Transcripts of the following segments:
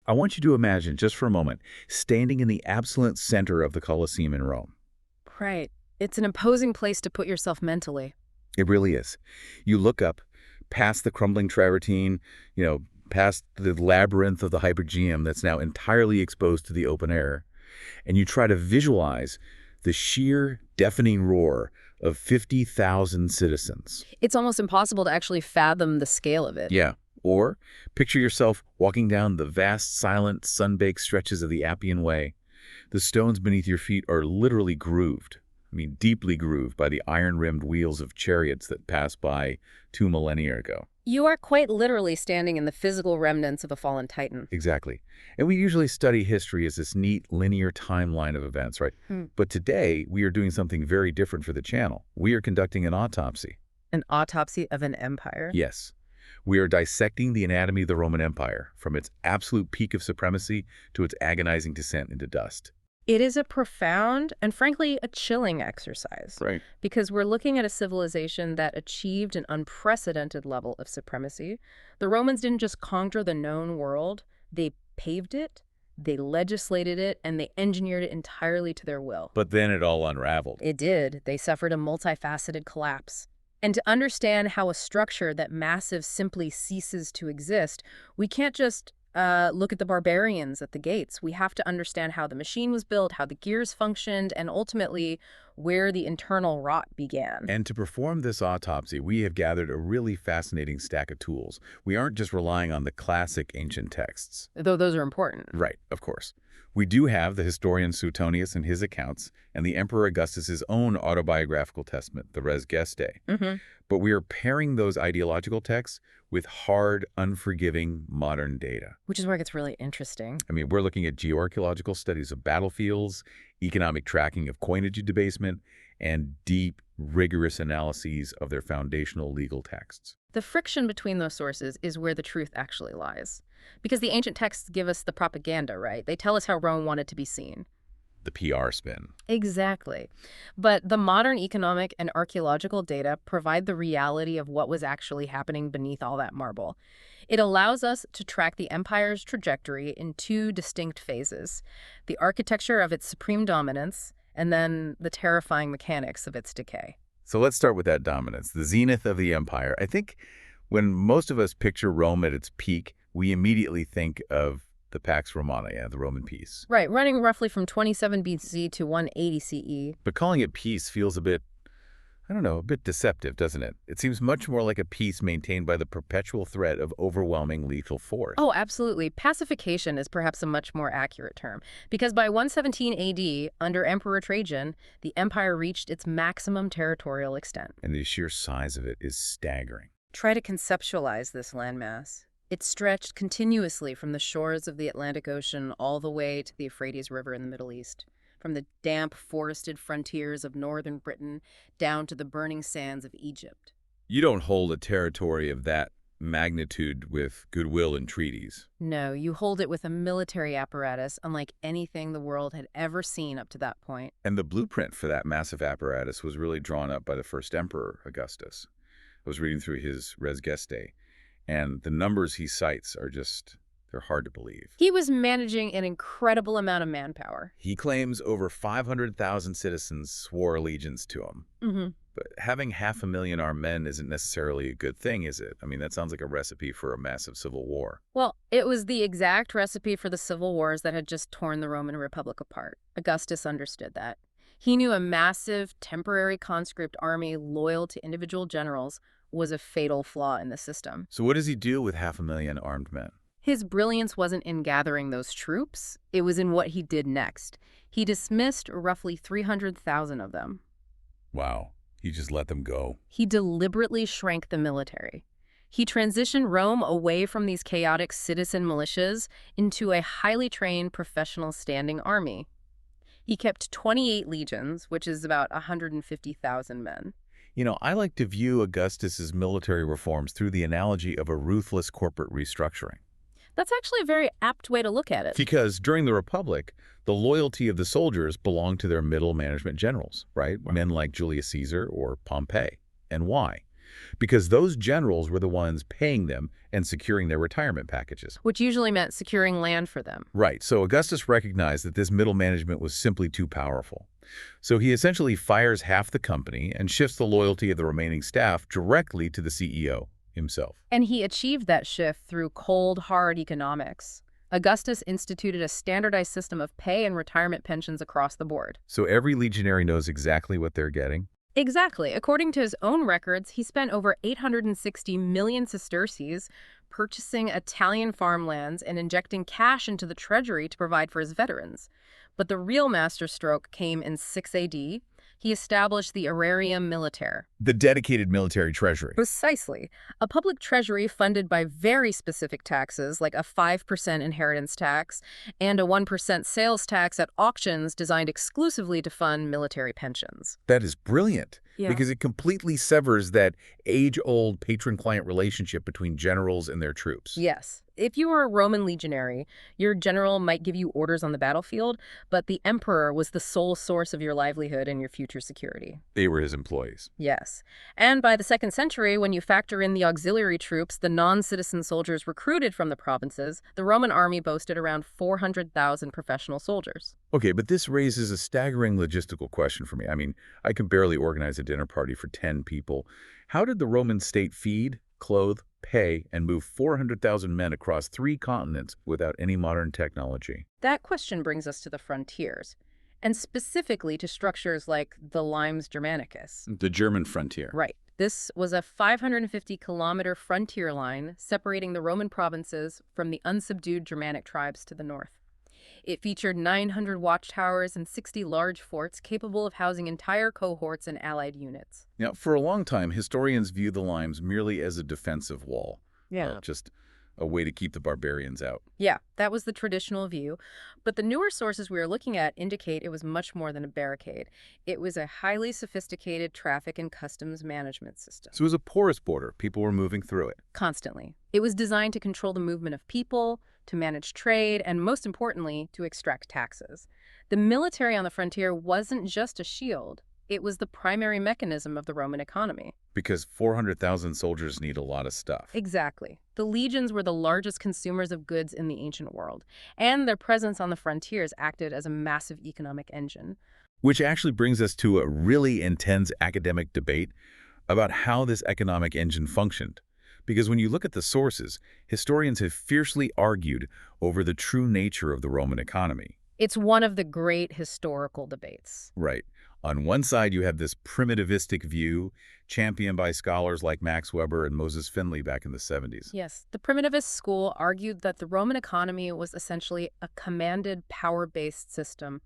I want you to imagine, just for a moment, standing in the absolute center of the Colosseum in Rome. Right. It's an imposing place to put yourself mentally. It really is. You look up past the crumbling travertine, past the labyrinth of the Hypogeum that's now entirely exposed to the open air, and you try to visualize the sheer, deafening roar of 50,000 citizens. It's almost impossible to actually fathom the scale of it. Yeah. Or picture yourself walking down the vast, silent, sun-baked stretches of the Appian Way. The stones beneath your feet are literally grooved. Deeply grooved by the iron-rimmed wheels of chariots that passed by 2 millennia ago. You are quite literally standing in the physical remnants of a fallen titan. Exactly. And we usually study history as this neat, linear timeline of events, right? But today, we are doing something very different for the channel. We are conducting an autopsy. An autopsy of an empire? Yes. We are dissecting the anatomy of the Roman Empire, from its absolute peak of supremacy to its agonizing descent into dust. It is a profound and, frankly, a chilling exercise. Right. Because we're looking at a civilization that achieved an unprecedented level of supremacy. The Romans didn't just conquer the known world. They paved it, they legislated it, and they engineered it entirely to their will. But then it all unraveled. It did. They suffered a multifaceted collapse. And to understand how a structure that massive simply ceases to exist, we can't just look at the barbarians at the gates. We have to understand how the machine was built, how the gears functioned, and ultimately where the internal rot began. And to perform this autopsy, we have gathered a really fascinating stack of tools. We aren't just relying on the classic ancient texts. Though those are important. Right, of course. We do have the historian Suetonius and his accounts, and the Emperor Augustus's own autobiographical testament, the Res Gestae. But we are pairing those ideological texts with hard, unforgiving modern data. Which is where it gets really interesting. We're looking at geoarchaeological studies of battlefields, economic tracking of coinage debasement, and deep, rigorous analyses of their foundational legal texts. The friction between those sources is where the truth actually lies. Because the ancient texts give us the propaganda, right? They tell us how Rome wanted to be seen. The PR spin. Exactly. But the modern economic and archaeological data provide the reality of what was actually happening beneath all that marble. It allows us to track the empire's trajectory in 2 distinct phases: the architecture of its supreme dominance, and then the terrifying mechanics of its decay. So let's start with that dominance, the zenith of the empire. I think when most of us picture Rome at its peak, we immediately think of the Pax Romana, the Roman peace. Right, running roughly from 27 BC to 180 CE. But calling it peace feels a bit deceptive, doesn't it? It seems much more like a peace maintained by the perpetual threat of overwhelming lethal force. Oh, absolutely. Pacification is perhaps a much more accurate term, because by 117 AD, under Emperor Trajan, the empire reached its maximum territorial extent. And the sheer size of it is staggering. Try to conceptualize this landmass. It stretched continuously from the shores of the Atlantic Ocean all the way to the Euphrates River in the Middle East, from the damp, forested frontiers of northern Britain down to the burning sands of Egypt. You don't hold a territory of that magnitude with goodwill and treaties. No, you hold it with a military apparatus unlike anything the world had ever seen up to that point. And the blueprint for that massive apparatus was really drawn up by the first emperor, Augustus. I was reading through his Res Gestae, and the numbers he cites are they're hard to believe. He was managing an incredible amount of manpower. He claims over 500,000 citizens swore allegiance to him. But having 500,000 armed men isn't necessarily a good thing, is it? That sounds like a recipe for a massive civil war. Well, it was the exact recipe for the civil wars that had just torn the Roman Republic apart. Augustus understood that. He knew a massive, temporary conscript army loyal to individual generals was a fatal flaw in the system. So what does he do with 500,000 armed men? His brilliance wasn't in gathering those troops. It was in what he did next. He dismissed roughly 300,000 of them. Wow. He just let them go. He deliberately shrank the military. He transitioned Rome away from these chaotic citizen militias into a highly trained professional standing army. He kept 28 legions, which is about 150,000 men. I like to view Augustus's military reforms through the analogy of a ruthless corporate restructuring. That's actually a very apt way to look at it. Because during the Republic, the loyalty of the soldiers belonged to their middle management generals, right? Wow. Men like Julius Caesar or Pompey. And why? because those generals were the ones paying them and securing their retirement packages. Which usually meant securing land for them. Right, so Augustus recognized that this middle management was simply too powerful. So he essentially fires half the company and shifts the loyalty of the remaining staff directly to the CEO himself. And he achieved that shift through cold, hard economics. Augustus instituted a standardized system of pay and retirement pensions across the board. So every legionary knows exactly what they're getting? Exactly. According to his own records, he spent over 860 million sesterces purchasing Italian farmlands and injecting cash into the treasury to provide for his veterans. But the real masterstroke came in 6 AD. He established the Aerarium Militare. The dedicated military treasury. Precisely. A public treasury funded by very specific taxes, like a 5% inheritance tax and a 1% sales tax at auctions designed exclusively to fund military pensions. That is brilliant, Yeah. because it completely severs that age-old patron-client relationship between generals and their troops. Yes. If you were a Roman legionary, your general might give you orders on the battlefield, but the emperor was the sole source of your livelihood and your future security. They were his employees. Yes. And by the 2nd century, when you factor in the auxiliary troops, the non-citizen soldiers recruited from the provinces, the Roman army boasted around 400,000 professional soldiers. Okay, but this raises a staggering logistical question for me. I mean, I can barely organize a dinner party for 10 people. How did the Roman state feed, clothe, pay, and move 400,000 men across 3 continents without any modern technology? That question brings us to the frontiers, and specifically to structures like the Limes Germanicus. The German frontier. Right. This was a 550-kilometer frontier line separating the Roman provinces from the unsubdued Germanic tribes to the north. It featured 900 watchtowers and 60 large forts capable of housing entire cohorts and allied units. Now, for a long time, historians viewed the limes merely as a defensive wall. Just a way to keep the barbarians out. Yeah, that was the traditional view. But the newer sources we are looking at indicate it was much more than a barricade. It was a highly sophisticated traffic and customs management system. So it was a porous border. People were moving through it. Constantly. It was designed to control the movement of people, to manage trade, and most importantly, to extract taxes. The military on the frontier wasn't just a shield. It was the primary mechanism of the Roman economy. Because 400,000 soldiers need a lot of stuff. Exactly. The legions were the largest consumers of goods in the ancient world, and their presence on the frontiers acted as a massive economic engine. Which actually brings us to a really intense academic debate about how this economic engine functioned. Because when you look at the sources, historians have fiercely argued over the true nature of the Roman economy. It's one of the great historical debates. Right. On one side, you have this primitivistic view championed by scholars like Max Weber and Moses Finley back in the 70s. Yes, the primitivist school argued that the Roman economy was essentially a commanded, power-based system.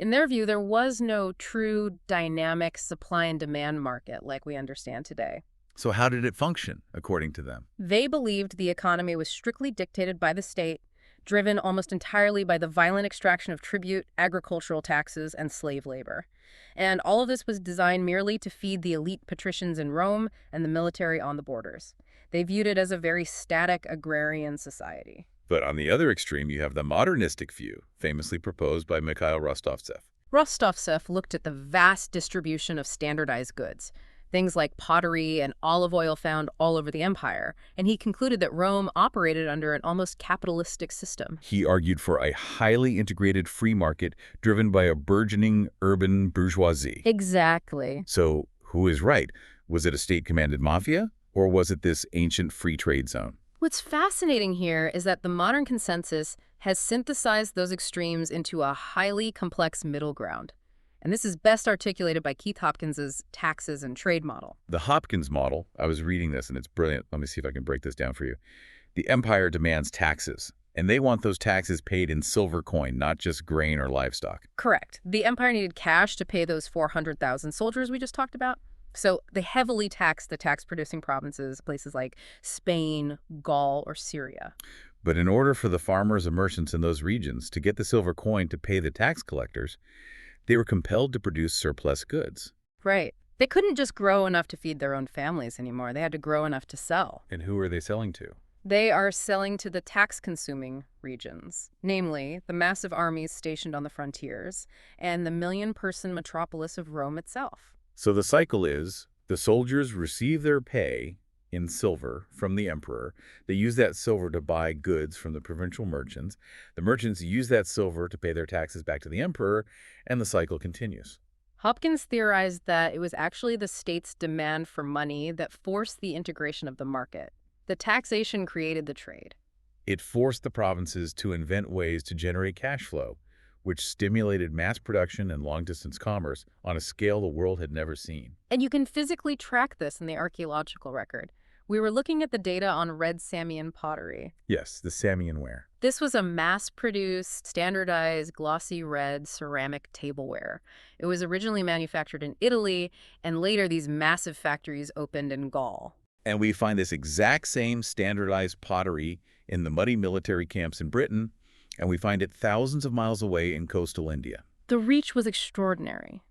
In their view, there was no true dynamic supply and demand market like we understand today. So how did it function, according to them? They believed the economy was strictly dictated by the state, driven almost entirely by the violent extraction of tribute, agricultural taxes, and slave labor. And all of this was designed merely to feed the elite patricians in Rome and the military on the borders. They viewed it as a very static agrarian society. But on the other extreme, you have the modernistic view, famously proposed by Mikhail Rostovtsev. Rostovtsev looked at the vast distribution of standardized goods, things like pottery and olive oil found all over the empire, and he concluded that Rome operated under an almost capitalistic system. He argued for a highly integrated free market driven by a burgeoning urban bourgeoisie. Exactly. So who is right? Was it a state-commanded mafia, or was it this ancient free trade zone? What's fascinating here is that the modern consensus has synthesized those extremes into a highly complex middle ground. And this is best articulated by Keith Hopkins's taxes and trade model. The Hopkins model, I was reading this and it's brilliant. Let me see if I can break this down for you. The empire demands taxes, and they want those taxes paid in silver coin, not just grain or livestock. Correct. The empire needed cash to pay those 400,000 soldiers we just talked about. So they heavily taxed the tax-producing provinces, places like Spain, Gaul, or Syria. But in order for the farmers and merchants in those regions to get the silver coin to pay the tax collectors, they were compelled to produce surplus goods. Right. They couldn't just grow enough to feed their own families anymore. They had to grow enough to sell. And who are they selling to? They are selling to the tax-consuming regions, namely the massive armies stationed on the frontiers and the million-person metropolis of Rome itself. So the cycle is The soldiers receive their pay in silver from the emperor. They use that silver to buy goods from the provincial merchants. The merchants use that silver to pay their taxes back to the emperor, and the cycle continues. Hopkins theorized that it was actually the state's demand for money that forced the integration of the market. The taxation created the trade. It forced the provinces to invent ways to generate cash flow, which stimulated mass production and long-distance commerce on a scale the world had never seen. And you can physically track this in the archaeological record. We were looking at the data on red Samian pottery. Yes, the Samian ware. This was a mass-produced, standardized, glossy red ceramic tableware. It was originally manufactured in Italy, and later these massive factories opened in Gaul. And we find this exact same standardized pottery in the muddy military camps in Britain, and we find it thousands of miles away in coastal India. The reach was extraordinary.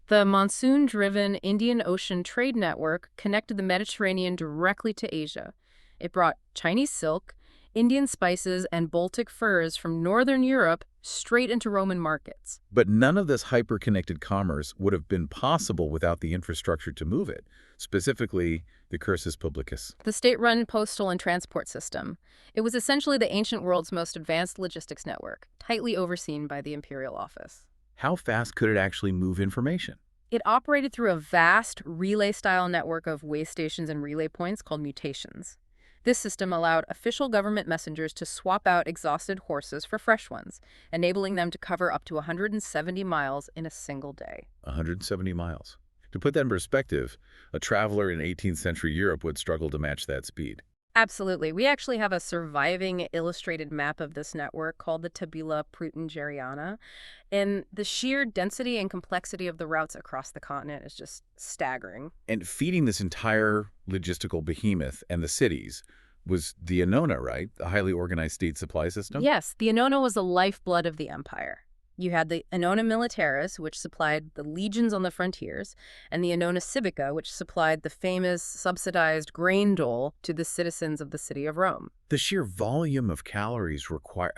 The monsoon-driven Indian Ocean trade network connected the Mediterranean directly to Asia. It brought Chinese silk, Indian spices, and Baltic furs from northern Europe straight into Roman markets. But none of this hyper-connected commerce would have been possible without the infrastructure to move it, specifically the cursus publicus. The state-run postal and transport system. It was essentially the ancient world's most advanced logistics network, tightly overseen by the imperial office. How fast could it actually move information? It operated through a vast relay-style network of way stations and relay points called mutations. This system allowed official government messengers to swap out exhausted horses for fresh ones, enabling them to cover up to 170 miles in a single day. 170 miles. To put that in perspective, a traveler in 18th century Europe would struggle to match that speed. Absolutely. We actually have a surviving illustrated map of this network called the Tabula Prutingeriana, and the sheer density and complexity of the routes across the continent is just staggering. And feeding this entire logistical behemoth and the cities was the Annona, right? The highly organized state supply system? Yes, the Annona was the lifeblood of the empire. You had the Annona Militaris, which supplied the legions on the frontiers, and the Annona Civica, which supplied the famous subsidized grain dole to the citizens of the city of Rome. The sheer volume of calories required,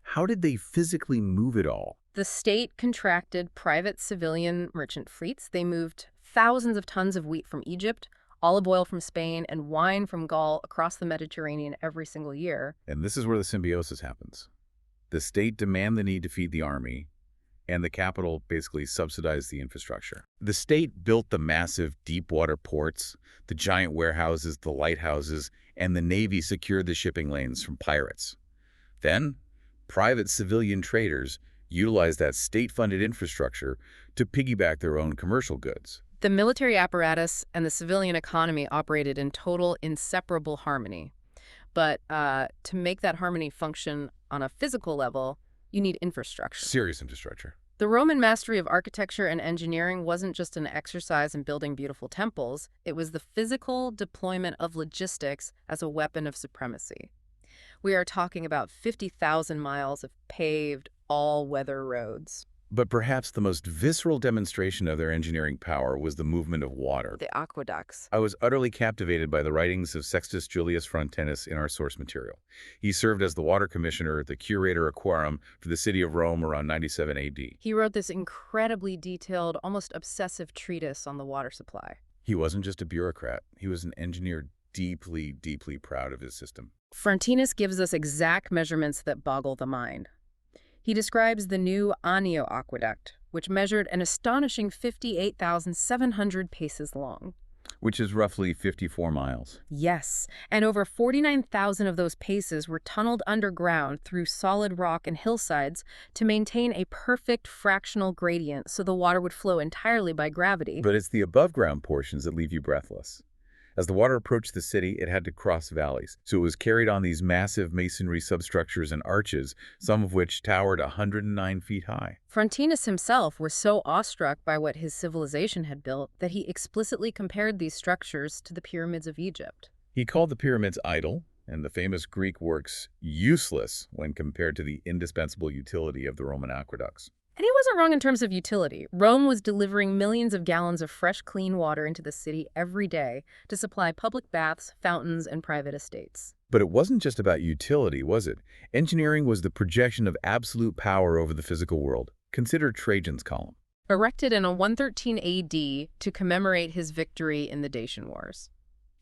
how did they physically move it all? The state contracted private civilian merchant fleets. They moved thousands of tons of wheat from Egypt, olive oil from Spain, and wine from Gaul across the Mediterranean every single year. And this is where the symbiosis happens. The state demand the need to feed the army, and the capital basically subsidized the infrastructure. The state built the massive deep water ports, the giant warehouses, the lighthouses, and the Navy secured the shipping lanes from pirates. Then, private civilian traders utilized that state-funded infrastructure to piggyback their own commercial goods. The military apparatus and the civilian economy operated in total inseparable harmony. But to make that harmony function on a physical level, you need infrastructure. Serious infrastructure. The Roman mastery of architecture and engineering wasn't just an exercise in building beautiful temples. It was the physical deployment of logistics as a weapon of supremacy. We are talking about 50,000 miles of paved, all-weather roads. But perhaps the most visceral demonstration of their engineering power was the movement of water. The aqueducts. I was utterly captivated by the writings of Sextus Julius Frontinus in our source material. He served as the water commissioner, the curator aquarum for the city of Rome around 97 AD. He wrote this incredibly detailed, almost obsessive treatise on the water supply. He wasn't just a bureaucrat. He was an engineer deeply, deeply proud of his system. Frontinus gives us exact measurements that boggle the mind. He describes the new Anio aqueduct, which measured an astonishing 58,700 paces long. Which is roughly 54 miles. Yes, and over 49,000 of those paces were tunneled underground through solid rock and hillsides to maintain a perfect fractional gradient so the water would flow entirely by gravity. But it's the above-ground portions that leave you breathless. As the water approached the city, it had to cross valleys, so it was carried on these massive masonry substructures and arches, some of which towered 109 feet high. Frontinus himself was so awestruck by what his civilization had built that he explicitly compared these structures to the pyramids of Egypt. He called the pyramids idle, and the famous Greek works useless when compared to the indispensable utility of the Roman aqueducts. And he wasn't wrong in terms of utility. Rome was delivering millions of gallons of fresh, clean water into the city every day to supply public baths, fountains, and private estates. But it wasn't just about utility, was it? Engineering was the projection of absolute power over the physical world. Consider Trajan's column. Erected in 113 AD to commemorate his victory in the Dacian Wars.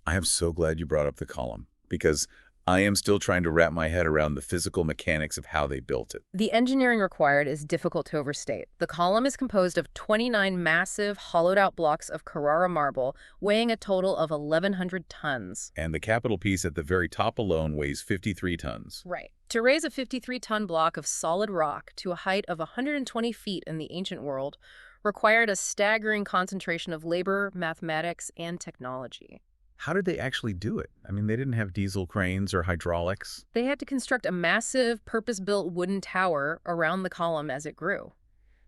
I am so glad you brought up the column, because I am still trying to wrap my head around the physical mechanics of how they built it. The engineering required is difficult to overstate. The column is composed of 29 massive, hollowed-out blocks of Carrara marble, weighing a total of 1,100 tons. And the capital piece at the very top alone weighs 53 tons. Right. To raise a 53-ton block of solid rock to a height of 120 feet in the ancient world required a staggering concentration of labor, mathematics, and technology. How did they actually do it? I mean, they didn't have diesel cranes or hydraulics. They had to construct a massive, purpose-built wooden tower around the column as it grew.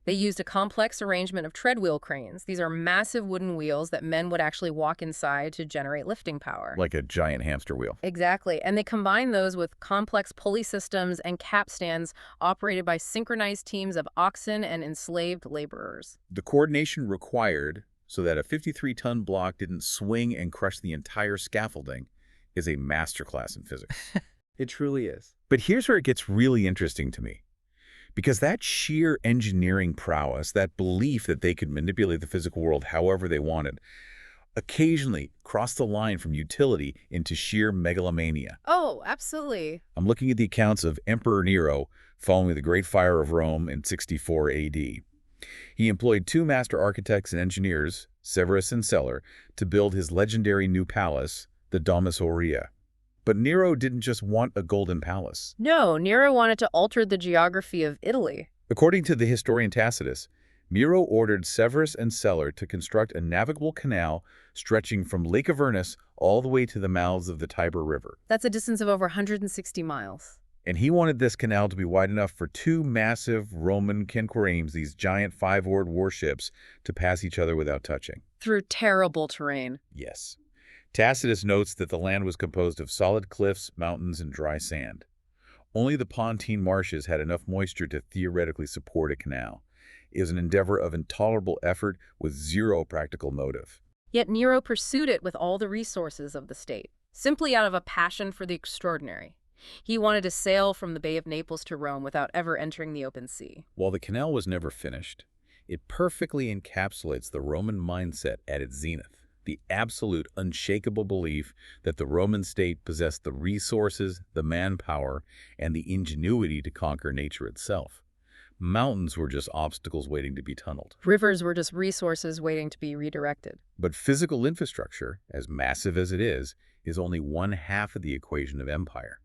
They used a complex arrangement of treadwheel cranes. These are massive wooden wheels that men would actually walk inside to generate lifting power. Like a giant hamster wheel. Exactly. And they combined those with complex pulley systems and capstans operated by synchronized teams of oxen and enslaved laborers. The coordination required so that a 53-ton block didn't swing and crush the entire scaffolding is a masterclass in physics. It truly is. But here's where it gets really interesting to me. Because that sheer engineering prowess, that belief that they could manipulate the physical world however they wanted, occasionally crossed the line from utility into sheer megalomania. Oh, absolutely. I'm looking at the accounts of Emperor Nero following the Great Fire of Rome in 64 AD. He employed two master architects and engineers, Severus and Celer, to build his legendary new palace, the Domus Aurea. But Nero didn't just want a golden palace. No, Nero wanted to alter the geography of Italy. According to the historian Tacitus, Nero ordered Severus and Celer to construct a navigable canal stretching from Lake Avernus all the way to the mouths of the Tiber River. That's a distance of over 160 miles. And he wanted this canal to be wide enough for two massive Roman quinqueremes, these giant five-oared warships, to pass each other without touching. Through terrible terrain. Yes. Tacitus notes that the land was composed of solid cliffs, mountains, and dry sand. Only the Pontine marshes had enough moisture to theoretically support a canal. It was an endeavor of intolerable effort with zero practical motive. Yet Nero pursued it with all the resources of the state, simply out of a passion for the extraordinary. He wanted to sail from the Bay of Naples to Rome without ever entering the open sea. While the canal was never finished, it perfectly encapsulates the Roman mindset at its zenith. The absolute, unshakable belief that the Roman state possessed the resources, the manpower, and the ingenuity to conquer nature itself. Mountains were just obstacles waiting to be tunneled. Rivers were just resources waiting to be redirected. But physical infrastructure, as massive as it is only one half of the equation of empire.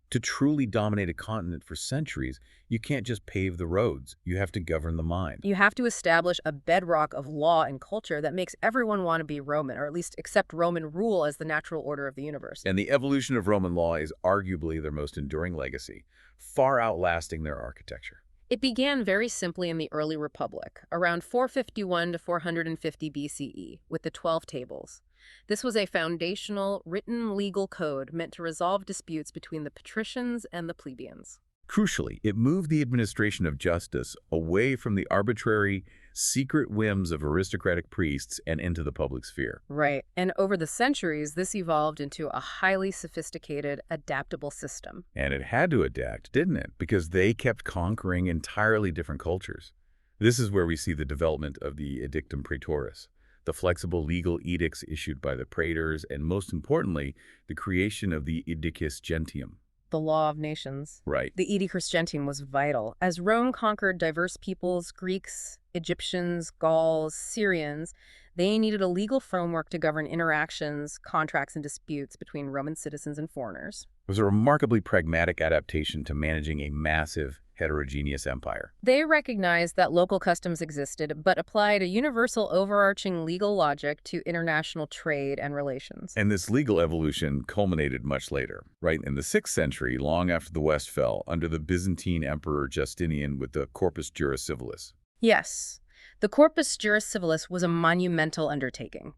To truly dominate a continent for centuries, you can't just pave the roads. You have to govern the mind. You have to establish a bedrock of law and culture that makes everyone want to be Roman, or at least accept Roman rule as the natural order of the universe. And the evolution of Roman law is arguably their most enduring legacy, far outlasting their architecture. It began very simply in the early Republic, around 451 to 450 BCE, with the 12 Tables. This was a foundational, written legal code meant to resolve disputes between the patricians and the plebeians. Crucially, it moved the administration of justice away from the arbitrary, secret whims of aristocratic priests and into the public sphere. Right. And over the centuries, this evolved into a highly sophisticated, adaptable system. And it had to adapt, didn't it? Because they kept conquering entirely different cultures. This is where we see the development of the Edictum Praetoris, the flexible legal edicts issued by the praetors, and most importantly, the creation of the Edictus Gentium. The law of nations. Right. The Edictus Gentium was vital. As Rome conquered diverse peoples, Greeks, Egyptians, Gauls, Syrians, they needed a legal framework to govern interactions, contracts, and disputes between Roman citizens and foreigners. It was a remarkably pragmatic adaptation to managing a massive, heterogeneous empire. They recognized that local customs existed, but applied a universal overarching legal logic to international trade and relations. And this legal evolution culminated much later, right in the 6th century, long after the West fell, under the Byzantine Emperor Justinian with the Corpus Juris Civilis. Yes, the Corpus Juris Civilis was a monumental undertaking.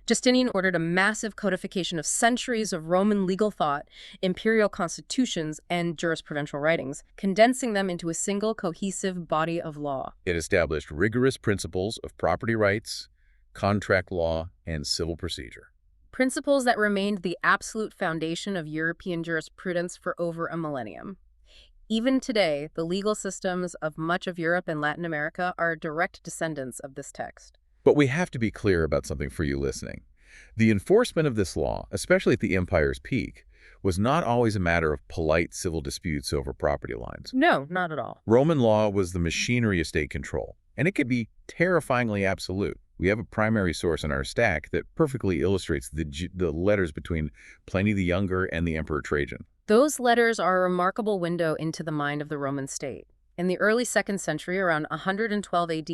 Justinian ordered a massive codification of centuries of Roman legal thought, imperial constitutions, and jurisprudential writings, condensing them into a single cohesive body of law. It established rigorous principles of property rights, contract law, and civil procedure. Principles that remained the absolute foundation of European jurisprudence for over a millennium. Even today, the legal systems of much of Europe and Latin America are direct descendants of this text. But we have to be clear about something for you listening. The enforcement of this law, especially at the empire's peak, was not always a matter of polite civil disputes over property lines. No, not at all. Roman law was the machinery of state control, and it could be terrifyingly absolute. We have a primary source in our stack that perfectly illustrates the letters between Pliny the Younger and the Emperor Trajan. Those letters are a remarkable window into the mind of the Roman state. In the early 2nd century, around 112 AD,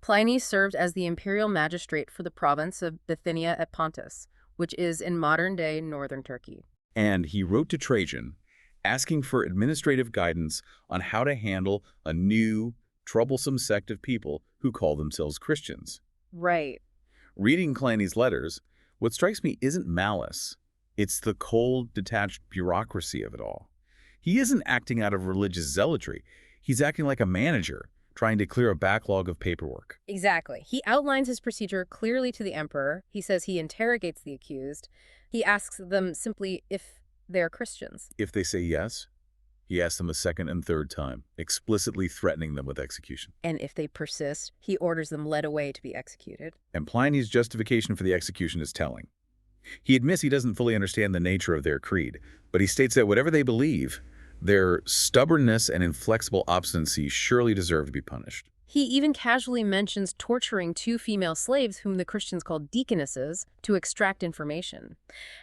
Pliny served as the imperial magistrate for the province of Bithynia at Pontus, which is in modern-day northern Turkey. And he wrote to Trajan asking for administrative guidance on how to handle a new, troublesome sect of people who call themselves Christians. Right. Reading Pliny's letters, what strikes me isn't malice. It's the cold, detached bureaucracy of it all. He isn't acting out of religious zealotry. He's acting like a manager, trying to clear a backlog of paperwork. Exactly. He outlines his procedure clearly to the emperor. He says he interrogates the accused. He asks them simply if they're Christians. If they say yes, he asks them a second and third time, explicitly threatening them with execution. And if they persist, he orders them led away to be executed. And Pliny's justification for the execution is telling. He admits he doesn't fully understand the nature of their creed, but he states that whatever they believe, their stubbornness and inflexible obstinacy surely deserve to be punished. He even casually mentions torturing 2 female slaves whom the Christians called deaconesses to extract information.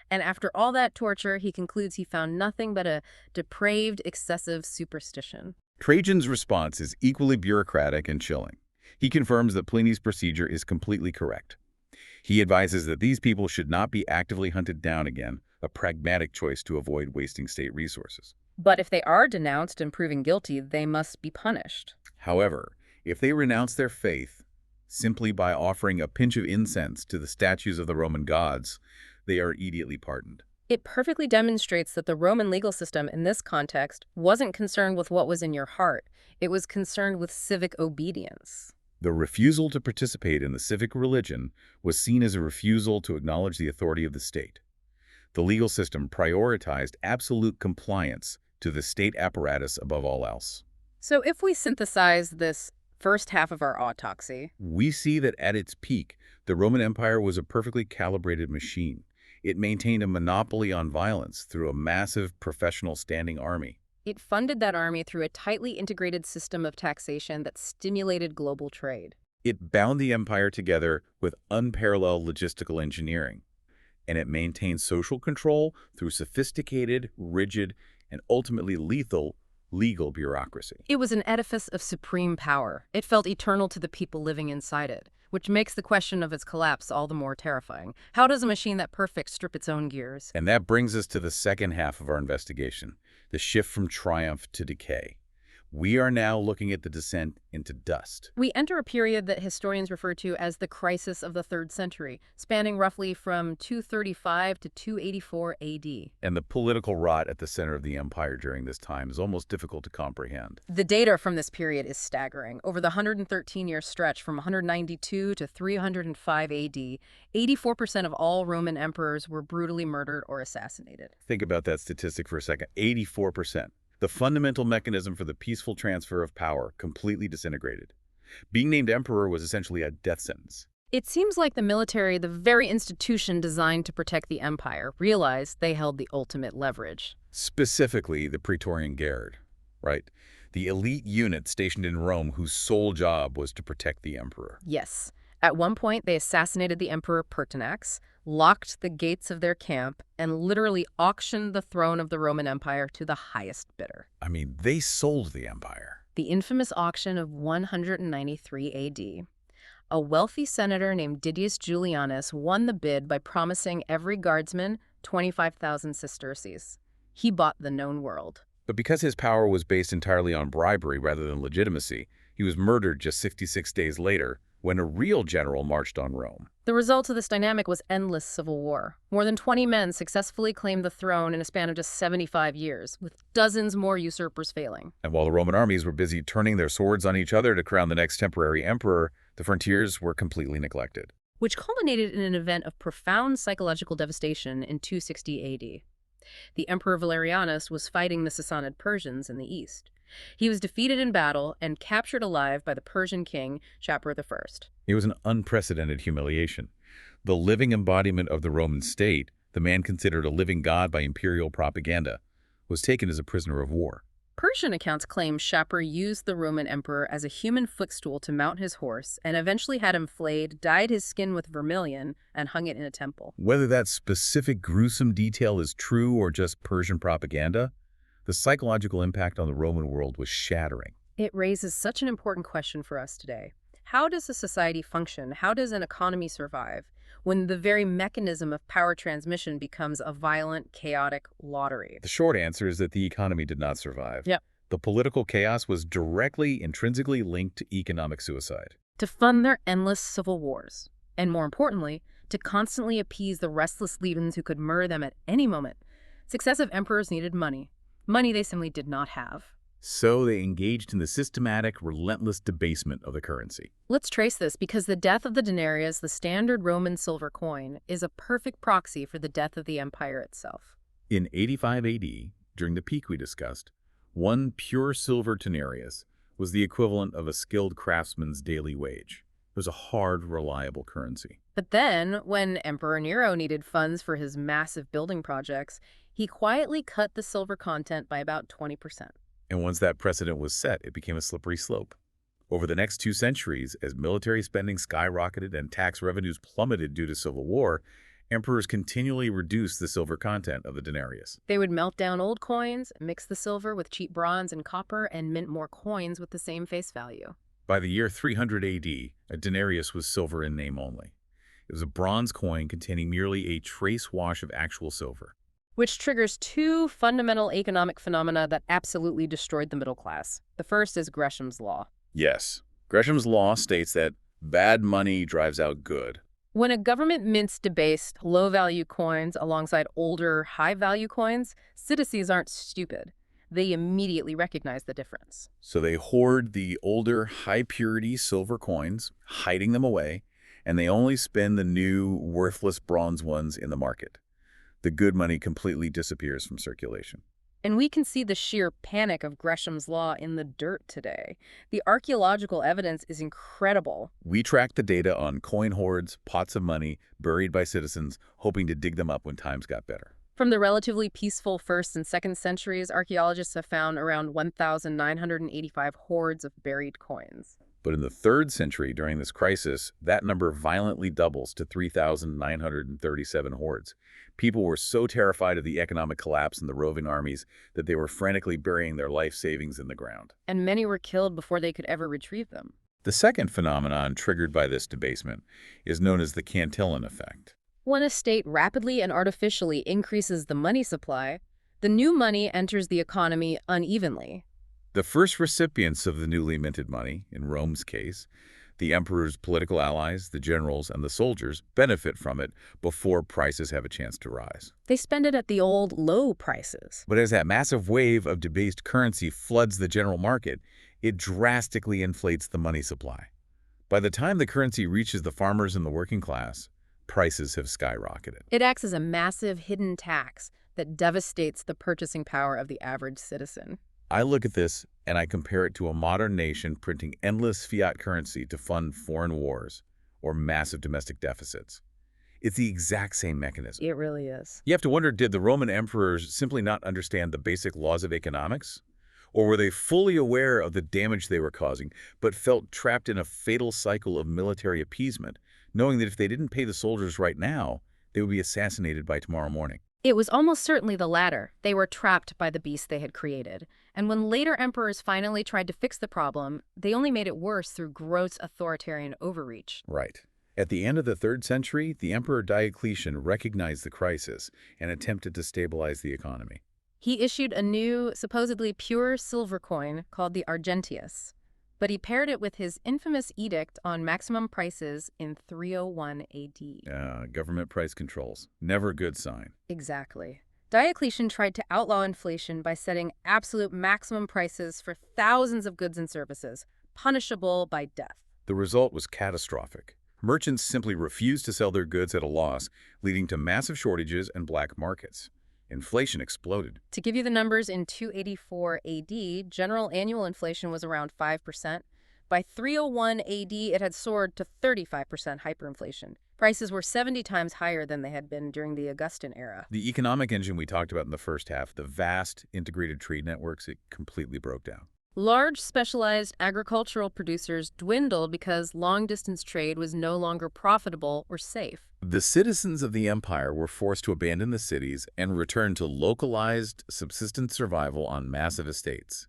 And after all that torture, he concludes he found nothing but a depraved, excessive superstition. Trajan's response is equally bureaucratic and chilling. He confirms that Pliny's procedure is completely correct. He advises that these people should not be actively hunted down again, a pragmatic choice to avoid wasting state resources. But if they are denounced and proven guilty, they must be punished. However, if they renounce their faith simply by offering a pinch of incense to the statues of the Roman gods, they are immediately pardoned. It perfectly demonstrates that the Roman legal system in this context wasn't concerned with what was in your heart. It was concerned with civic obedience. The refusal to participate in the civic religion was seen as a refusal to acknowledge the authority of the state. The legal system prioritized absolute compliance to the state apparatus above all else. So if we synthesize this first half of our autopsy, we see that at its peak, the Roman Empire was a perfectly calibrated machine. It maintained a monopoly on violence through a massive professional standing army. It funded that army through a tightly integrated system of taxation that stimulated global trade. It bound the empire together with unparalleled logistical engineering, and it maintained social control through sophisticated, rigid, and ultimately lethal legal bureaucracy. It was an edifice of supreme power. It felt eternal to the people living inside it, which makes the question of its collapse all the more terrifying. How does a machine that perfect strip its own gears? And that brings us to the second half of our investigation, the shift from triumph to decay. We are now looking at the descent into dust. We enter a period that historians refer to as the crisis of the 3rd century, spanning roughly from 235 to 284 AD. And the political rot at the center of the empire during this time is almost difficult to comprehend. The data from this period is staggering. Over the 113-year stretch from 192 to 305 AD, 84% of all Roman emperors were brutally murdered or assassinated. Think about that statistic for a second. 84%. The fundamental mechanism for the peaceful transfer of power completely disintegrated. Being named emperor was essentially a death sentence. It seems like the military, the very institution designed to protect the empire, realized they held the ultimate leverage. Specifically, the Praetorian Guard, right? The elite unit stationed in Rome whose sole job was to protect the emperor. Yes. At one point, they assassinated the emperor Pertinax, locked the gates of their camp, and literally auctioned the throne of the Roman Empire to the highest bidder. I mean, they sold the empire. The infamous auction of 193 AD. A wealthy senator named Didius Julianus won the bid by promising every guardsman 25,000 sesterces. He bought the known world. But because his power was based entirely on bribery rather than legitimacy, he was murdered just 66 days later when a real general marched on Rome. The result of this dynamic was endless civil war. More than 20 men successfully claimed the throne in a span of just 75 years, with dozens more usurpers failing. And while the Roman armies were busy turning their swords on each other to crown the next temporary emperor, the frontiers were completely neglected. Which culminated in an event of profound psychological devastation in 260 AD. The Emperor Valerianus was fighting the Sassanid Persians in the east. He was defeated in battle and captured alive by the Persian king, Shapur I. It was an unprecedented humiliation. The living embodiment of the Roman state, the man considered a living god by imperial propaganda, was taken as a prisoner of war. Persian accounts claim Shapur used the Roman emperor as a human footstool to mount his horse and eventually had him flayed, dyed his skin with vermilion, and hung it in a temple. Whether that specific gruesome detail is true or just Persian propaganda, the psychological impact on the Roman world was shattering. It raises such an important question for us today. How does a society function? How does an economy survive when the very mechanism of power transmission becomes a violent, chaotic lottery? The short answer is that the economy did not survive. Yep. The political chaos was directly, intrinsically linked to economic suicide. To fund their endless civil wars, and more importantly, to constantly appease the restless legions who could murder them at any moment. Successive emperors needed money. Money they simply did not have. So they engaged in the systematic, relentless debasement of the currency. Let's trace this because the death of the denarius, the standard Roman silver coin, is a perfect proxy for the death of the empire itself. In 85 AD, during the peak we discussed, one pure silver denarius was the equivalent of a skilled craftsman's daily wage. It was a hard, reliable currency. But then, when Emperor Nero needed funds for his massive building projects, he quietly cut the silver content by about 20%. And once that precedent was set, it became a slippery slope. Over the next 2 centuries, as military spending skyrocketed and tax revenues plummeted due to civil war, emperors continually reduced the silver content of the denarius. They would melt down old coins, mix the silver with cheap bronze and copper, and mint more coins with the same face value. By the year 300 AD, a denarius was silver in name only. It was a bronze coin containing merely a trace wash of actual silver. Which triggers 2 fundamental economic phenomena that absolutely destroyed the middle class. The first is Gresham's law. Yes, Gresham's law states that bad money drives out good. When a government mints debased, low-value coins alongside older, high-value coins, citizens aren't stupid. They immediately recognize the difference. So they hoard the older, high-purity silver coins, hiding them away, and they only spend the new, worthless bronze ones in the market. The good money completely disappears from circulation. And we can see the sheer panic of Gresham's law in the dirt today. The archaeological evidence is incredible. We track the data on coin hoards, pots of money buried by citizens, hoping to dig them up when times got better. From the relatively peaceful 1st and 2nd centuries, archaeologists have found around 1,985 hoards of buried coins. But in the 3rd century, during this crisis, that number violently doubles to 3,937 hoards. People were so terrified of the economic collapse in the roving armies that they were frantically burying their life savings in the ground. And many were killed before they could ever retrieve them. The second phenomenon triggered by this debasement is known as the Cantillon effect. When a state rapidly and artificially increases the money supply, the new money enters the economy unevenly. The first recipients of the newly minted money, in Rome's case, the emperor's political allies, the generals, and the soldiers, benefit from it before prices have a chance to rise. They spend it at the old low prices. But as that massive wave of debased currency floods the general market, it drastically inflates the money supply. By the time the currency reaches the farmers and the working class, prices have skyrocketed. It acts as a massive hidden tax that devastates the purchasing power of the average citizen. I look at this and I compare it to a modern nation printing endless fiat currency to fund foreign wars or massive domestic deficits. It's the exact same mechanism. It really is. You have to wonder, did the Roman emperors simply not understand the basic laws of economics? Or were they fully aware of the damage they were causing, but felt trapped in a fatal cycle of military appeasement, knowing that if they didn't pay the soldiers right now, they would be assassinated by tomorrow morning? It was almost certainly the latter. They were trapped by the beast they had created. And when later emperors finally tried to fix the problem, they only made it worse through gross authoritarian overreach. Right. At the end of the 3rd century, the Emperor Diocletian recognized the crisis and attempted to stabilize the economy. He issued a new, supposedly pure silver coin called the Argentius, but he paired it with his infamous edict on maximum prices in 301 AD. Government price controls. Never a good sign. Exactly. Diocletian tried to outlaw inflation by setting absolute maximum prices for thousands of goods and services, punishable by death. The result was catastrophic. Merchants simply refused to sell their goods at a loss, leading to massive shortages and black markets. Inflation exploded. To give you the numbers, in 284 AD, general annual inflation was around 5%. By 301 AD, it had soared to 35% hyperinflation. Prices were 70 times higher than they had been during the Augustan era. The economic engine we talked about in the first half, the vast integrated trade networks, it completely broke down. Large, specialized agricultural producers dwindled because long-distance trade was no longer profitable or safe. The citizens of the empire were forced to abandon the cities and return to localized, subsistence survival on massive estates.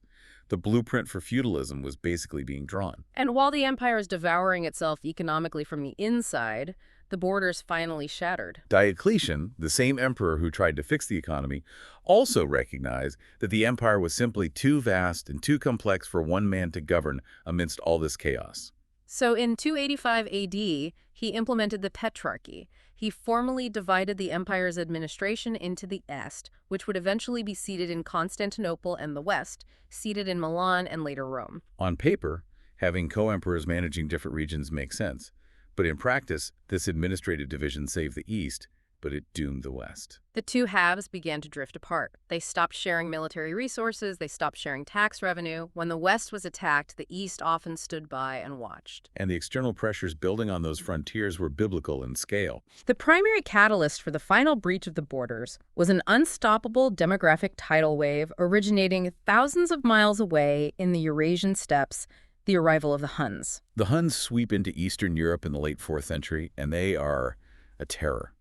The blueprint for feudalism was basically being drawn. And while the empire is devouring itself economically from the inside, the borders finally shattered. Diocletian, the same emperor who tried to fix the economy, also recognized that the empire was simply too vast and too complex for one man to govern amidst all this chaos. So in 285 AD, he implemented the Tetrarchy. He formally divided the empire's administration into the Est, which would eventually be seated in Constantinople, and the West, seated in Milan and later Rome. On paper, having co-emperors managing different regions makes sense. But in practice, this administrative division saved the East, but it doomed the West. The two halves began to drift apart. They stopped sharing military resources, they stopped sharing tax revenue. When the West was attacked, the East often stood by and watched. And the external pressures building on those frontiers were biblical in scale. The primary catalyst for the final breach of the borders was an unstoppable demographic tidal wave originating thousands of miles away in the Eurasian steppes, the arrival of the Huns. The Huns sweep into Eastern Europe in the late 4th century, and they are a terror.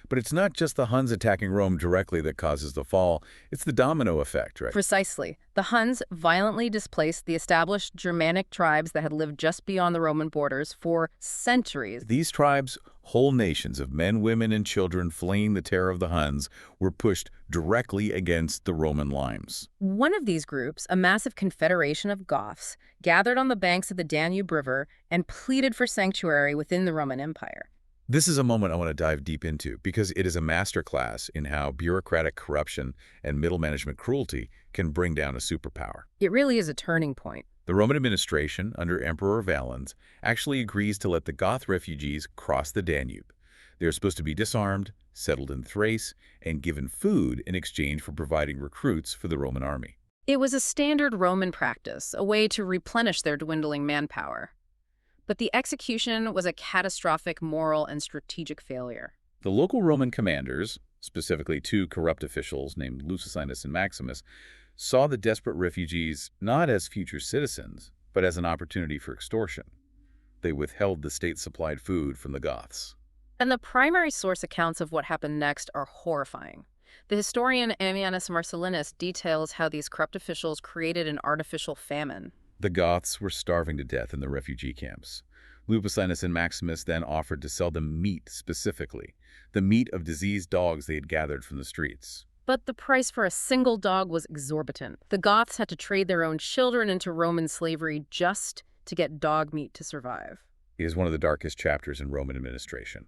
But it's not just the Huns attacking Rome directly that causes the fall. It's the domino effect, right? Precisely. The Huns violently displaced the established Germanic tribes that had lived just beyond the Roman borders for centuries. These tribes, whole nations of men, women, and children fleeing the terror of the Huns, were pushed directly against the Roman lines. One of these groups, a massive confederation of Goths, gathered on the banks of the Danube River and pleaded for sanctuary within the Roman Empire. This is a moment I want to dive deep into because it is a masterclass in how bureaucratic corruption and middle management cruelty can bring down a superpower. It really is a turning point. The Roman administration, under Emperor Valens, actually agrees to let the Goth refugees cross the Danube. They are supposed to be disarmed, settled in Thrace, and given food in exchange for providing recruits for the Roman army. It was a standard Roman practice, a way to replenish their dwindling manpower. But the execution was a catastrophic moral and strategic failure. The local Roman commanders, specifically two corrupt officials named Lucianus and Maximus, saw the desperate refugees not as future citizens, but as an opportunity for extortion. They withheld the state-supplied food from the Goths. And the primary source accounts of what happened next are horrifying. The historian Ammianus Marcellinus details how these corrupt officials created an artificial famine. The Goths were starving to death in the refugee camps. Lucianus and Maximus then offered to sell them meat specifically, the meat of diseased dogs they had gathered from the streets. But the price for a single dog was exorbitant. The Goths had to trade their own children into Roman slavery just to get dog meat to survive. It is one of the darkest chapters in Roman administration.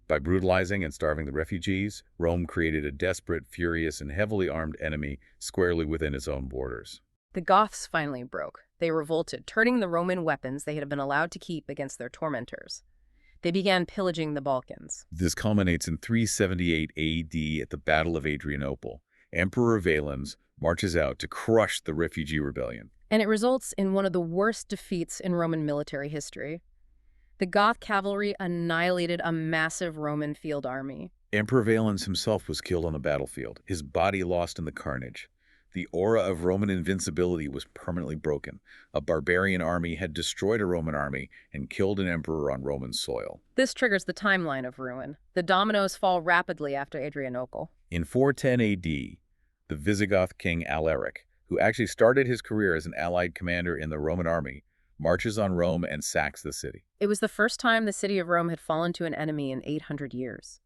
By brutalizing and starving the refugees, Rome created a desperate, furious, and heavily armed enemy squarely within its own borders. The Goths finally broke. They revolted, turning the Roman weapons they had been allowed to keep against their tormentors. They began pillaging the Balkans. This culminates in 378 AD at the Battle of Adrianople. Emperor Valens marches out to crush the refugee rebellion. And it results in one of the worst defeats in Roman military history. The Goth cavalry annihilated a massive Roman field army. Emperor Valens himself was killed on the battlefield, his body lost in the carnage. The aura of Roman invincibility was permanently broken. A barbarian army had destroyed a Roman army and killed an emperor on Roman soil. This triggers the timeline of ruin. The dominoes fall rapidly after Adrianople. In 410 AD, the Visigoth king Alaric, who actually started his career as an allied commander in the Roman army, marches on Rome and sacks the city. It was the first time the city of Rome had fallen to an enemy in 800 years.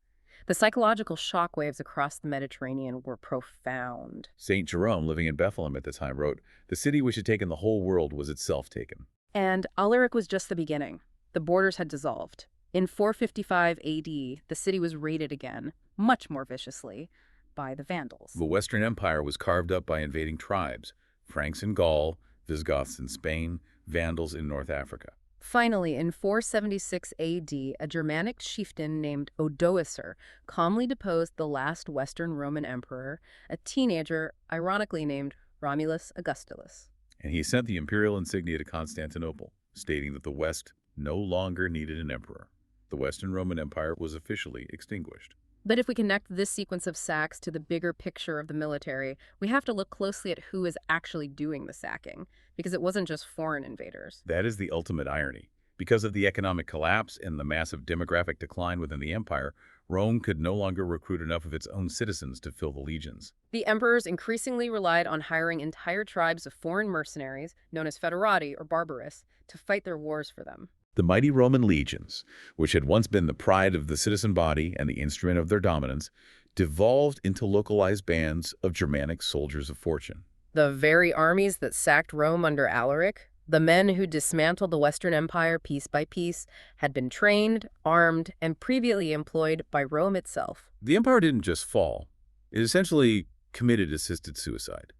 The psychological shockwaves across the Mediterranean were profound. St. Jerome, living in Bethlehem at the time, wrote, "The city which had taken the whole world was itself taken." And Alaric was just the beginning. The borders had dissolved. In 455 AD, the city was raided again, much more viciously, by the Vandals. The Western Empire was carved up by invading tribes, Franks in Gaul, Visigoths in Spain, Vandals in North Africa. Finally, in 476 AD, a Germanic chieftain named Odoacer calmly deposed the last Western Roman emperor, a teenager ironically named Romulus Augustulus. And he sent the imperial insignia to Constantinople, stating that the West no longer needed an emperor. The Western Roman Empire was officially extinguished. But if we connect this sequence of sacks to the bigger picture of the military, we have to look closely at who is actually doing the sacking, because it wasn't just foreign invaders. That is the ultimate irony. Because of the economic collapse and the massive demographic decline within the empire, Rome could no longer recruit enough of its own citizens to fill the legions. The emperors increasingly relied on hiring entire tribes of foreign mercenaries, known as foederati or barbarists, to fight their wars for them. The mighty Roman legions, which had once been the pride of the citizen body and the instrument of their dominance, devolved into localized bands of Germanic soldiers of fortune. The very armies that sacked Rome under Alaric, the men who dismantled the Western Empire piece by piece, had been trained, armed, and previously employed by Rome itself. The empire didn't just fall. It essentially committed assisted suicide.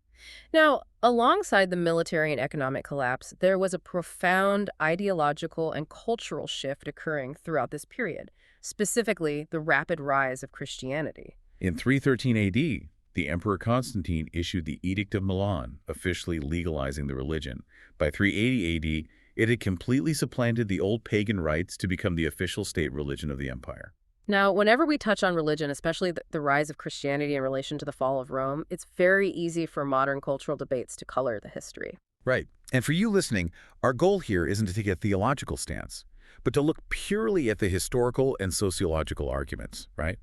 Now, alongside the military and economic collapse, there was a profound ideological and cultural shift occurring throughout this period, specifically the rapid rise of Christianity. In 313 AD, the Emperor Constantine issued the Edict of Milan, officially legalizing the religion. By 380 AD, it had completely supplanted the old pagan rites to become the official state religion of the empire. Now, whenever we touch on religion, especially the rise of Christianity in relation to the fall of Rome, it's very easy for modern cultural debates to color the history. Right. And for you listening, our goal here isn't to take a theological stance, but to look purely at the historical and sociological arguments, right?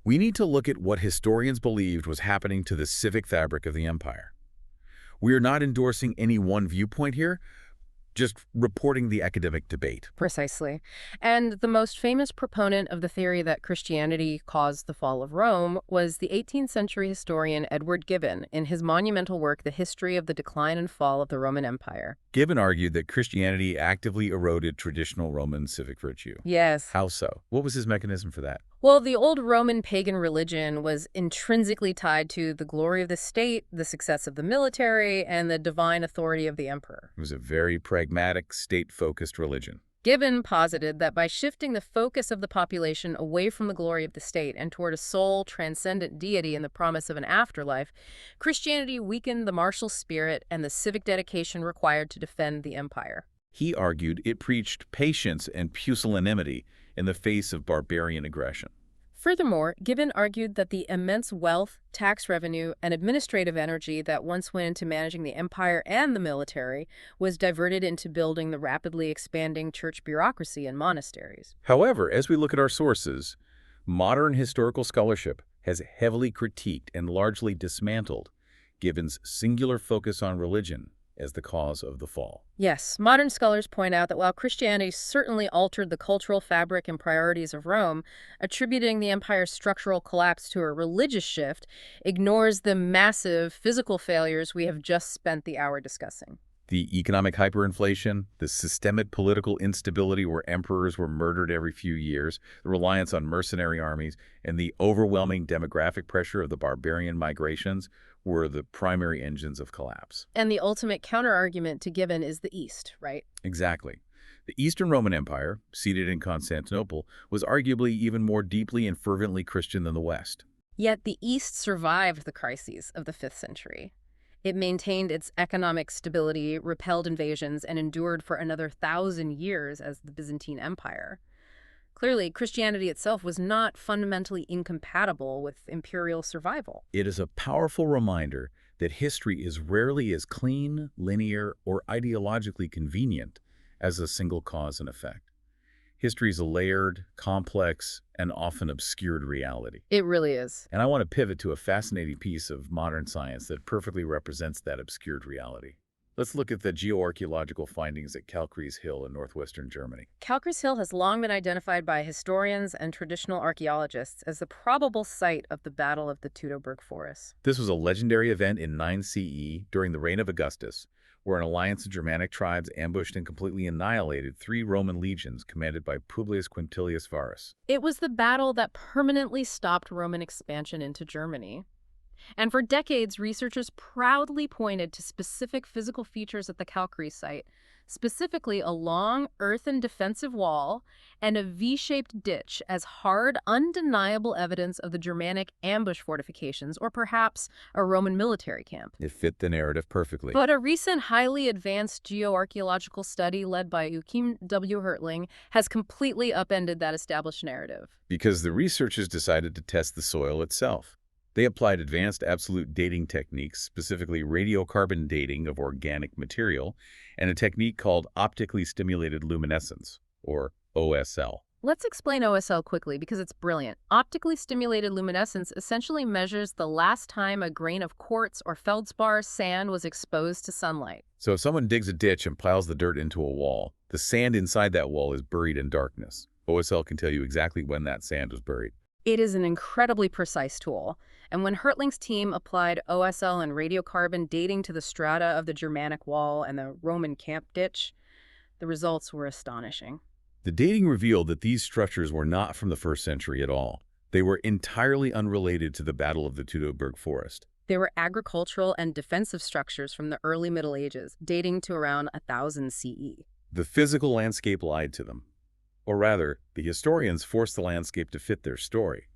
We need to look at what historians believed was happening to the civic fabric of the empire. We are not endorsing any one viewpoint here, just reporting the academic debate. Precisely. And the most famous proponent of the theory that Christianity caused the fall of Rome was the 18th century historian Edward Gibbon in his monumental work, The History of the Decline and Fall of the Roman Empire. Gibbon argued that Christianity actively eroded traditional Roman civic virtue. Yes. How so? What was his mechanism for that? Well, the old Roman pagan religion was intrinsically tied to the glory of the state, the success of the military, and the divine authority of the emperor. It was a very pragmatic, state-focused religion. Gibbon posited that by shifting the focus of the population away from the glory of the state and toward a sole, transcendent deity and the promise of an afterlife, Christianity weakened the martial spirit and the civic dedication required to defend the empire. He argued it preached patience and pusillanimity in the face of barbarian aggression. Furthermore, Gibbon argued that the immense wealth, tax revenue, and administrative energy that once went into managing the empire and the military was diverted into building the rapidly expanding church bureaucracy and monasteries. However, as we look at our sources, modern historical scholarship has heavily critiqued and largely dismantled Gibbon's singular focus on religion as the cause of the fall. Yes, modern scholars point out that while Christianity certainly altered the cultural fabric and priorities of Rome, attributing the empire's structural collapse to a religious shift ignores the massive physical failures we have just spent the hour discussing. The economic hyperinflation, the systemic political instability where emperors were murdered every few years, the reliance on mercenary armies, and the overwhelming demographic pressure of the barbarian migrations were the primary engines of collapse. And the ultimate counterargument to Gibbon is the East, right? Exactly. The Eastern Roman Empire, seated in Constantinople, was arguably even more deeply and fervently Christian than the West. Yet the East survived the crises of the 5th century. It maintained its economic stability, repelled invasions, and endured for another 1,000 years as the Byzantine Empire. Clearly, Christianity itself was not fundamentally incompatible with imperial survival. It is a powerful reminder that history is rarely as clean, linear, or ideologically convenient as a single cause and effect. History is a layered, complex, and often obscured reality. It really is. And I want to pivot to a fascinating piece of modern science that perfectly represents that obscured reality. Let's look at the geoarchaeological findings at Kalkries Hill in northwestern Germany. Kalkries Hill has long been identified by historians and traditional archaeologists as the probable site of the Battle of the Teutoburg Forest. This was a legendary event in 9 CE during the reign of Augustus, where an alliance of Germanic tribes ambushed and completely annihilated 3 Roman legions commanded by Publius Quintilius Varus. It was the battle that permanently stopped Roman expansion into Germany. And for decades, researchers proudly pointed to specific physical features at the Calgary site, specifically a long earthen defensive wall and a V-shaped ditch as hard, undeniable evidence of the Germanic ambush fortifications, or perhaps a Roman military camp. It fit the narrative perfectly. But a recent highly advanced geoarchaeological study led by Joachim W. Hertling has completely upended that established narrative. Because the researchers decided to test the soil itself. They applied advanced absolute dating techniques, specifically radiocarbon dating of organic material, and a technique called optically stimulated luminescence, or OSL. Let's explain OSL quickly because it's brilliant. Optically stimulated luminescence essentially measures the last time a grain of quartz or feldspar sand was exposed to sunlight. So if someone digs a ditch and piles the dirt into a wall, the sand inside that wall is buried in darkness. OSL can tell you exactly when that sand was buried. It is an incredibly precise tool, and when Hertling's team applied OSL and radiocarbon dating to the strata of the Germanic wall and the Roman camp ditch, the results were astonishing. The dating revealed that these structures were not from the 1st century at all. They were entirely unrelated to the Battle of the Teutoburg Forest. They were agricultural and defensive structures from the early Middle Ages, dating to around 1000 CE. The physical landscape lied to them. Or rather, the historians forced the landscape to fit their story.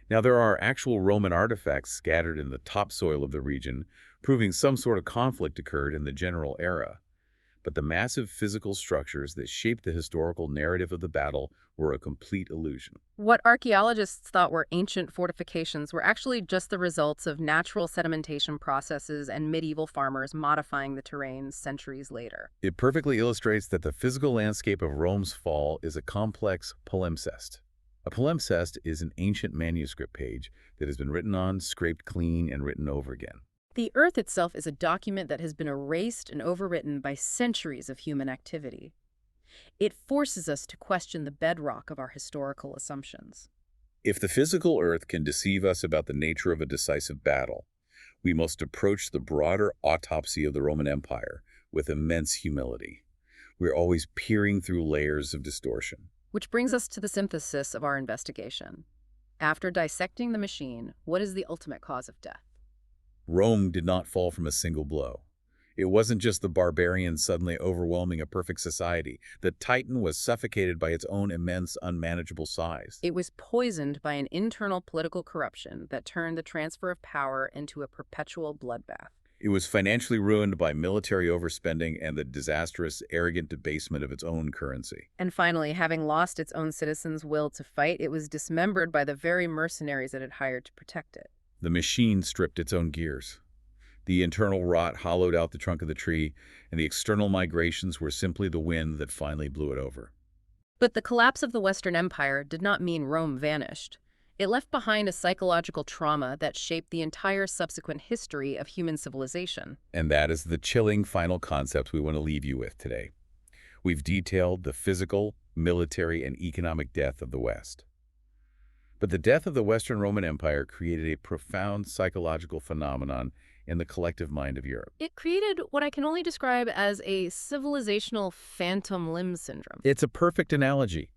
Now, there are actual Roman artifacts scattered in the topsoil of the region, proving some sort of conflict occurred in the general era. But the massive physical structures that shaped the historical narrative of the battle were a complete illusion. What archaeologists thought were ancient fortifications were actually just the results of natural sedimentation processes and medieval farmers modifying the terrain centuries later. It perfectly illustrates that the physical landscape of Rome's fall is a complex palimpsest. A palimpsest is an ancient manuscript page that has been written on, scraped clean, and written over again. The Earth itself is a document that has been erased and overwritten by centuries of human activity. It forces us to question the bedrock of our historical assumptions. If the physical Earth can deceive us about the nature of a decisive battle, we must approach the broader autopsy of the Roman Empire with immense humility. We're always peering through layers of distortion. Which brings us to the synthesis of our investigation. After dissecting the machine, what is the ultimate cause of death? Rome did not fall from a single blow. It wasn't just the barbarians suddenly overwhelming a perfect society. The Titan was suffocated by its own immense, unmanageable size. It was poisoned by an internal political corruption that turned the transfer of power into a perpetual bloodbath. It was financially ruined by military overspending and the disastrous, arrogant debasement of its own currency. And finally, having lost its own citizens' will to fight, it was dismembered by the very mercenaries it had hired to protect it. The machine stripped its own gears. The internal rot hollowed out the trunk of the tree, and the external migrations were simply the wind that finally blew it over. But the collapse of the Western Empire did not mean Rome vanished. It left behind a psychological trauma that shaped the entire subsequent history of human civilization. And that is the chilling final concept we want to leave you with today. We've detailed the physical, military, and economic death of the West. But the death of the Western Roman Empire created a profound psychological phenomenon in the collective mind of Europe. It created what I can only describe as a civilizational phantom limb syndrome. It's a perfect analogy.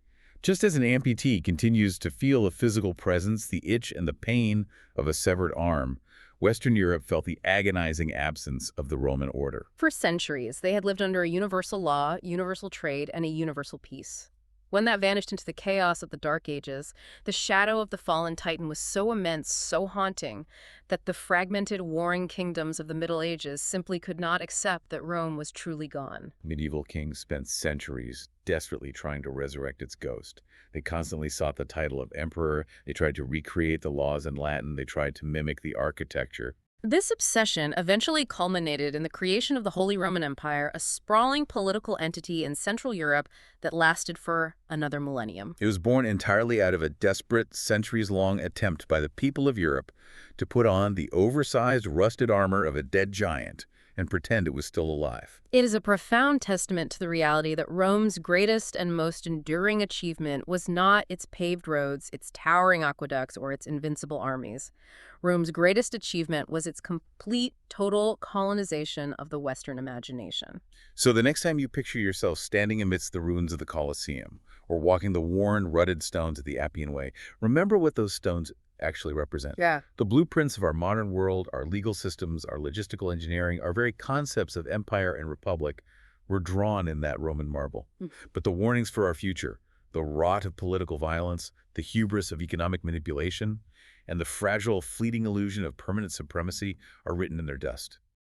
Just as an amputee continues to feel the physical presence, the itch, and the pain of a severed arm, Western Europe felt the agonizing absence of the Roman order. For centuries, they had lived under a universal law, universal trade, and a universal peace. When that vanished into the chaos of the Dark Ages, the shadow of the fallen Titan was so immense, so haunting, that the fragmented, warring kingdoms of the Middle Ages simply could not accept that Rome was truly gone. Medieval kings spent centuries desperately trying to resurrect its ghost. They constantly sought the title of emperor. They tried to recreate the laws in Latin. They tried to mimic the architecture. This obsession eventually culminated in the creation of the Holy Roman Empire, a sprawling political entity in Central Europe that lasted for another millennium. It was born entirely out of a desperate, centuries-long attempt by the people of Europe to put on the oversized, rusted armor of a dead giant and pretend it was still alive. It is a profound testament to the reality that Rome's greatest and most enduring achievement was not its paved roads, its towering aqueducts, or its invincible armies. Rome's greatest achievement was its complete, total colonization of the Western imagination. So the next time you picture yourself standing amidst the ruins of the Colosseum or walking the worn, rutted stones of the Appian Way, remember what those stones actually represent. Yeah. The blueprints of our modern world, our legal systems, our logistical engineering, our very concepts of empire and republic were drawn in that Roman marble. Mm. But the warnings for our future, the rot of political violence, the hubris of economic manipulation, and the fragile, fleeting illusion of permanent supremacy are written in their dust.